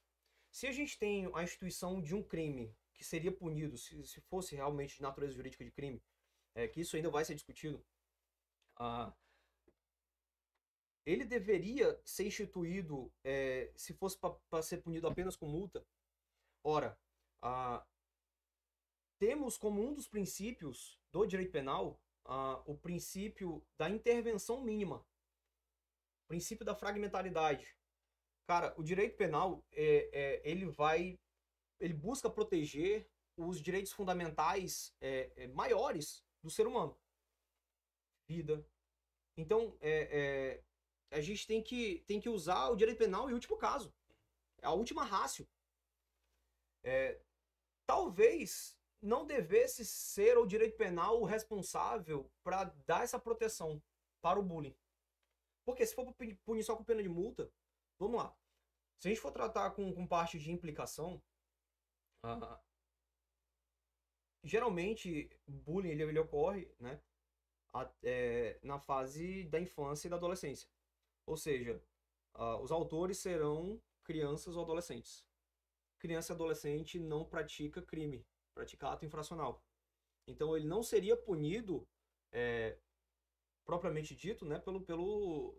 Se a gente tem a instituição de um crime que seria punido, se fosse realmente de natureza jurídica de crime, que isso ainda vai ser discutido, ele deveria ser instituído se fosse para ser punido apenas com multa. Ora, temos como um dos princípios do direito penal o princípio da intervenção mínima, o princípio da fragmentaridade. Cara, o direito penal ele busca proteger os direitos fundamentais maiores do ser humano. Vida. Então, a gente tem que usar o direito penal em último caso. É a última ratio. Talvez não devesse ser o direito penal o responsável para dar essa proteção para o bullying. Porque se for punir só com pena de multa, vamos lá. Se a gente for tratar com parte de implicação, geralmente o bullying ele ocorre, né, na fase da infância e da adolescência. Ou seja, os autores serão crianças ou adolescentes. Criança e adolescente não pratica crime, pratica ato infracional. Então ele não seria punido, propriamente dito, né, pelo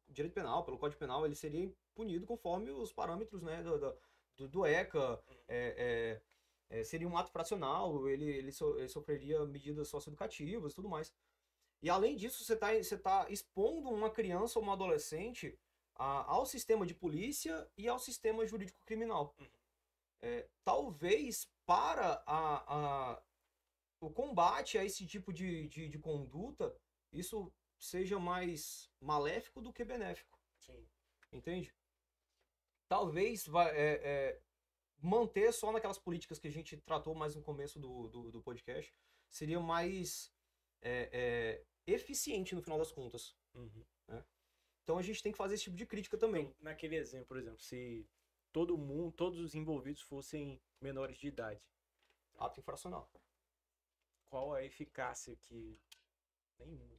direito penal, pelo Código Penal. Ele seria punido conforme os parâmetros, né, do ECA. Seria um ato fracional, ele sofreria medidas socioeducativas e tudo mais. E além disso, você tá expondo uma criança ou uma adolescente ao sistema de polícia e ao sistema jurídico criminal. Talvez para o combate a esse tipo de conduta, isso seja mais maléfico do que benéfico. Sim. Entende? Talvez manter só naquelas políticas que a gente tratou mais no começo do podcast seria mais eficiente no final das contas. Uhum. Né? Então a gente tem que fazer esse tipo de crítica também. Então, naquele exemplo, por exemplo, se todos os envolvidos fossem menores de idade, Ato infracional. qual a eficácia que... Nenhuma.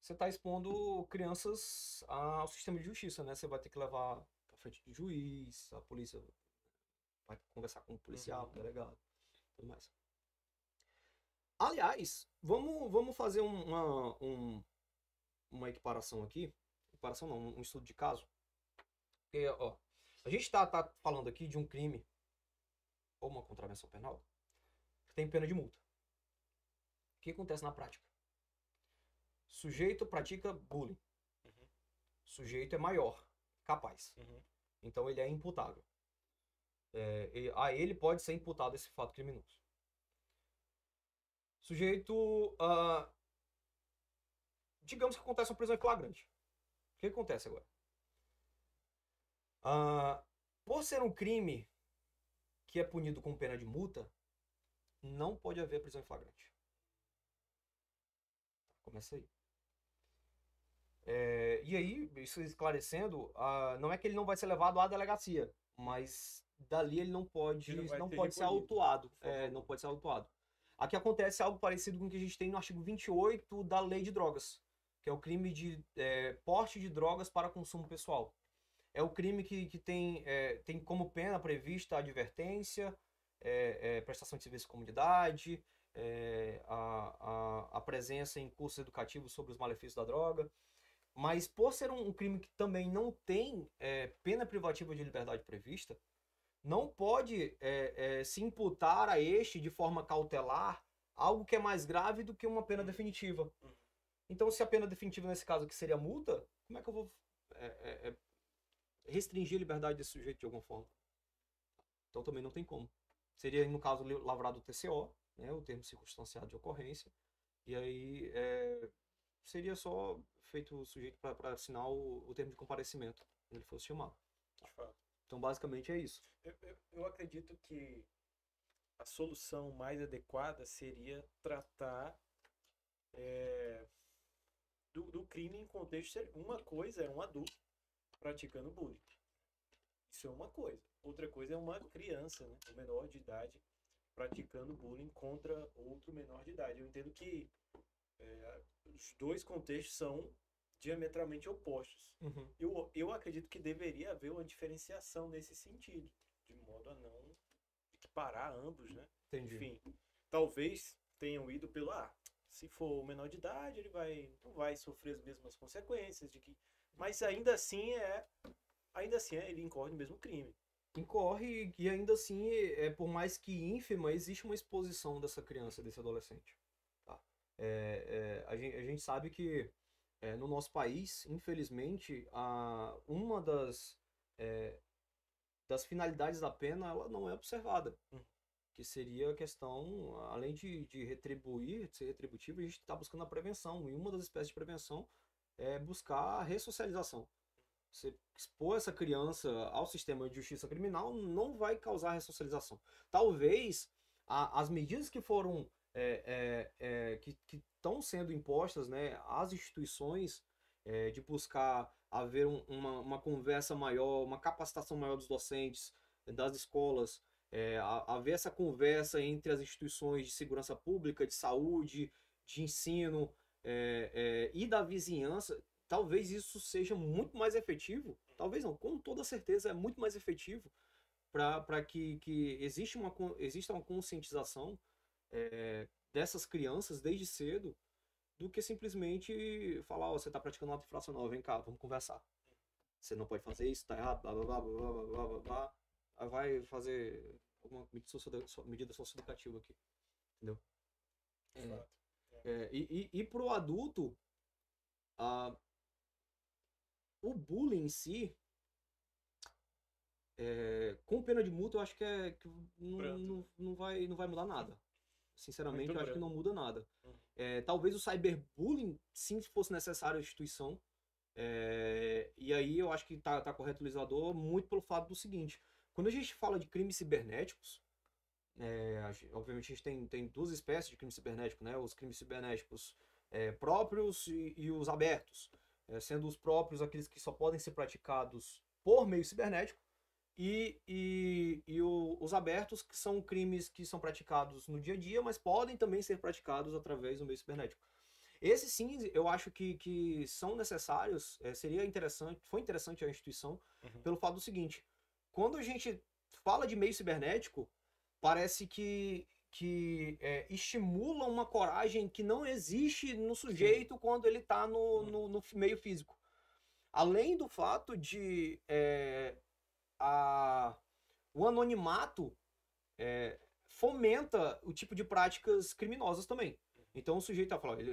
Você está expondo crianças ao sistema de justiça, né? Você vai ter que levar para frente de juiz, a polícia vai conversar com o policial, com o delegado, tudo mais. Aliás, vamos fazer uma equiparação aqui. Equiparação não, um estudo de caso. Porque, ó, a gente tá falando aqui de um crime ou uma contravenção penal que tem pena de multa. O que acontece na prática? Sujeito pratica bullying. Uhum. Sujeito é maior, capaz. Uhum. Então ele é imputável. A ele pode ser imputado esse fato criminoso. Sujeito, digamos que acontece uma prisão em flagrante. O que acontece agora? Por ser um crime que é punido com pena de multa, não pode haver prisão em flagrante. Começa aí. E aí, isso esclarecendo, não é que ele não vai ser levado à delegacia, mas dali ele não pode ser autuado. Não pode ser autuado. Aqui acontece algo parecido com o que a gente tem no artigo 28 da Lei de Drogas, que é o crime de porte de drogas para consumo pessoal. É o crime que tem como pena prevista a advertência, prestação de serviço à comunidade, a presença em cursos educativos sobre os malefícios da droga. Mas por ser um crime que também não tem pena privativa de liberdade prevista, não pode se imputar a este de forma cautelar algo que é mais grave do que uma pena definitiva. Então, se a pena definitiva nesse caso aqui seria multa, como é que eu vou restringir a liberdade desse sujeito de alguma forma? Então também não tem como. Seria, no caso, lavrado o TCO, né, o termo circunstanciado de ocorrência, e aí seria só feito o sujeito para assinar o termo de comparecimento, quando ele fosse chamado. De fato. Então, basicamente, é isso. Eu acredito que a solução mais adequada seria tratar do crime em contexto. Uma coisa é um adulto praticando bullying. Isso é uma coisa. Outra coisa é uma criança, né, um menor de idade, praticando bullying contra outro menor de idade. Eu entendo que os dois contextos são diametralmente opostos. Eu acredito que deveria haver uma diferenciação nesse sentido, de modo a não equiparar ambos, né? Entendi. Enfim, talvez tenham ido pelo se for menor de idade, ele não vai sofrer as mesmas consequências mas ainda assim ele incorre no mesmo crime. Incorre, e ainda assim, por mais que ínfima, existe uma exposição dessa criança, desse adolescente. Tá? A gente sabe que no nosso país, infelizmente, uma das finalidades da pena ela não é observada. Que seria a questão, além de retribuir, de ser retributivo, a gente está buscando a prevenção. E uma das espécies de prevenção é buscar a ressocialização. Você expor essa criança ao sistema de justiça criminal não vai causar ressocialização. Talvez as medidas que foram que estão sendo impostas, né, às instituições, de buscar haver uma conversa maior, uma capacitação maior dos docentes, das escolas, haver essa conversa entre as instituições de segurança pública, de saúde, de ensino e da vizinhança. Talvez isso seja muito mais efetivo, talvez não, com toda certeza é muito mais efetivo para que exista uma conscientização dessas crianças desde cedo, do que simplesmente falar, você está praticando um ato infracional, vem cá, vamos conversar. Você não pode fazer isso, está errado, blá, blá, blá, blá, blá, blá, blá, blá. Aí vai fazer alguma medida socioeducativa aqui, entendeu? E para o adulto, o bullying em si, com pena de multa, eu acho que não vai mudar nada. Sinceramente, eu acho que não muda nada. Talvez o cyberbullying, sim, fosse necessário à instituição. E aí eu acho que tá correto o legislador muito pelo fato do seguinte: quando a gente fala de crimes cibernéticos, obviamente a gente tem duas espécies de crime cibernético, né? Os crimes cibernéticos próprios e os abertos. Sendo os próprios aqueles que só podem ser praticados por meio cibernético, e os abertos, que são crimes que são praticados no dia a dia, mas podem também ser praticados através do meio cibernético. Esses sim, eu acho que são necessários, foi interessante a instituição, pelo fato do seguinte: quando a gente fala de meio cibernético, parece que estimula uma coragem que não existe no sujeito quando ele está no meio físico. Além do fato de o anonimato fomenta o tipo de práticas criminosas também. Então o sujeito tá falando,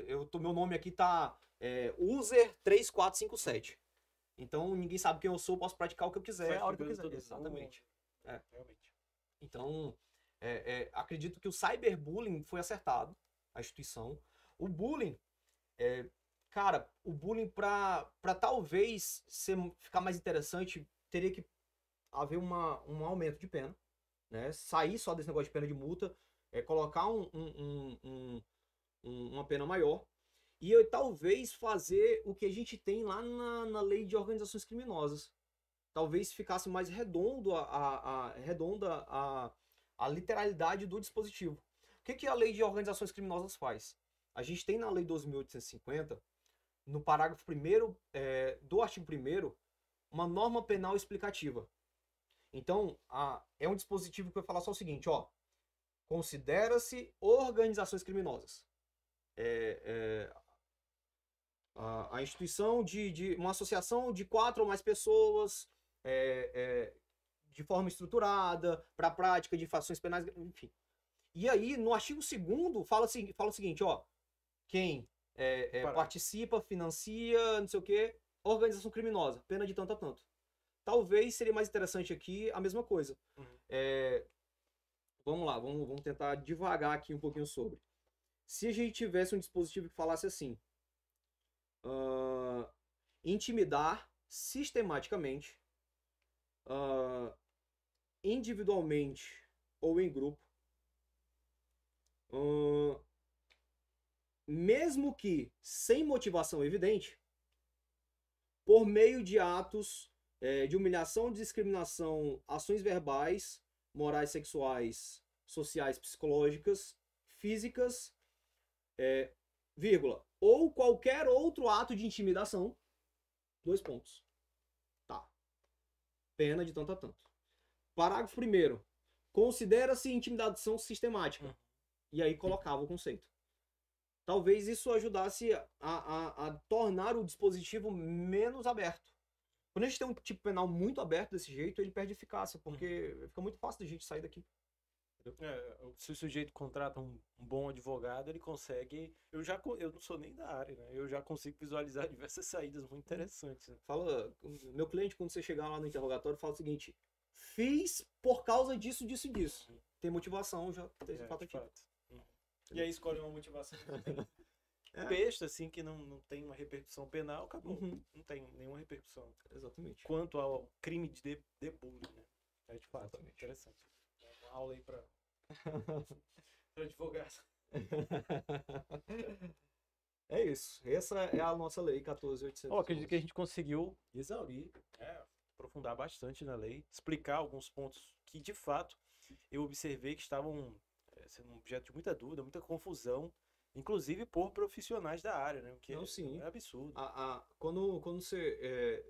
meu nome aqui tá user3457. Então ninguém sabe quem eu sou, posso praticar o que eu quiser, a hora que eu quiser. Exatamente. Realmente. Então, acredito que o cyberbullying foi acertado, a instituição. O bullying, cara, o bullying para talvez ficar mais interessante, teria que haver um aumento de pena, né? Sair só desse negócio de pena de multa, colocar uma pena maior, e talvez fazer o que a gente tem lá na lei de organizações criminosas. Talvez ficasse mais redonda a literalidade do dispositivo. O que a lei de organizações criminosas faz? A gente tem na lei 12.850, no parágrafo 1º do artigo 1º, uma norma penal explicativa. Então, é um dispositivo que vai falar só o seguinte: considera-se organizações criminosas. A instituição de uma associação de 4 ou mais pessoas, de forma estruturada, para a prática de infrações penais, enfim. E aí, no artigo 2º, fala o seguinte, ó, quem participa, financia, não sei o quê, organização criminosa, pena de tanto a tanto. Talvez seria mais interessante aqui a mesma coisa. Vamos lá, vamos tentar devagar aqui um pouquinho sobre. Se a gente tivesse um dispositivo que falasse assim, intimidar sistematicamente, individualmente ou em grupo, mesmo que sem motivação evidente, por meio de atos de humilhação, discriminação, ações verbais, morais, sexuais, sociais, psicológicas, físicas, vírgula, ou qualquer outro ato de intimidação, 2 pontos. Tá. Pena de tanto a tanto. Parágrafo 1º. Considera-se intimidação sistemática. E aí colocava o conceito. Talvez isso ajudasse a tornar o dispositivo menos aberto. Quando a gente tem um tipo penal muito aberto desse jeito, ele perde eficácia, porque fica muito fácil da gente sair daqui. Se o sujeito contrata um bom advogado, ele consegue... Eu não sou nem da área, né? Eu já consigo visualizar diversas saídas muito interessantes. Né? Meu cliente, quando você chegar lá no interrogatório, fala o seguinte: fiz por causa disso, disso e disso. Tem motivação, já tem E aí escolhe uma motivação besta, assim, que não tem uma repercussão penal, acabou. Não tem nenhuma repercussão. Exatamente. Quanto ao crime de bullying, né? É de fato interessante. Uma aula aí para advogado. É isso. Essa é a nossa lei 14.811. Acredito que a gente conseguiu exaurir, aprofundar bastante na lei, explicar alguns pontos que, de fato, eu observei que estavam sendo objeto de muita dúvida, muita confusão, inclusive por profissionais da área, né? O que é absurdo. Quando você...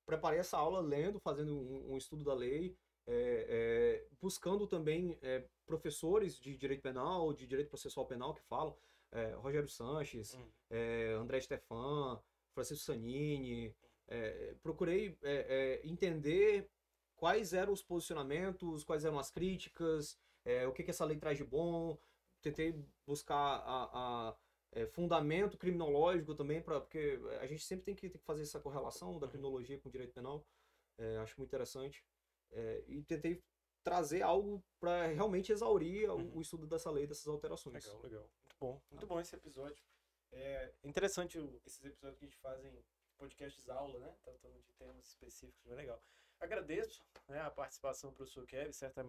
preparei essa aula lendo, fazendo um estudo da lei, buscando também professores de direito penal, de direito processual penal que falam, Rogério Sanches, André Stefan, Francisco Sanini, procurei entender quais eram os posicionamentos, quais eram as críticas, o que essa lei traz de bom, tentei buscar fundamento criminológico também, porque a gente sempre tem que fazer essa correlação da criminologia com o direito penal, acho muito interessante, e tentei trazer algo para realmente exaurir o estudo dessa lei, dessas alterações. Legal. Muito bom esse episódio. É interessante esses episódios que a gente faz em podcasts aula, né? Tratando de temas específicos, bem legal. Agradeço, né, a participação do professor Kevin, certamente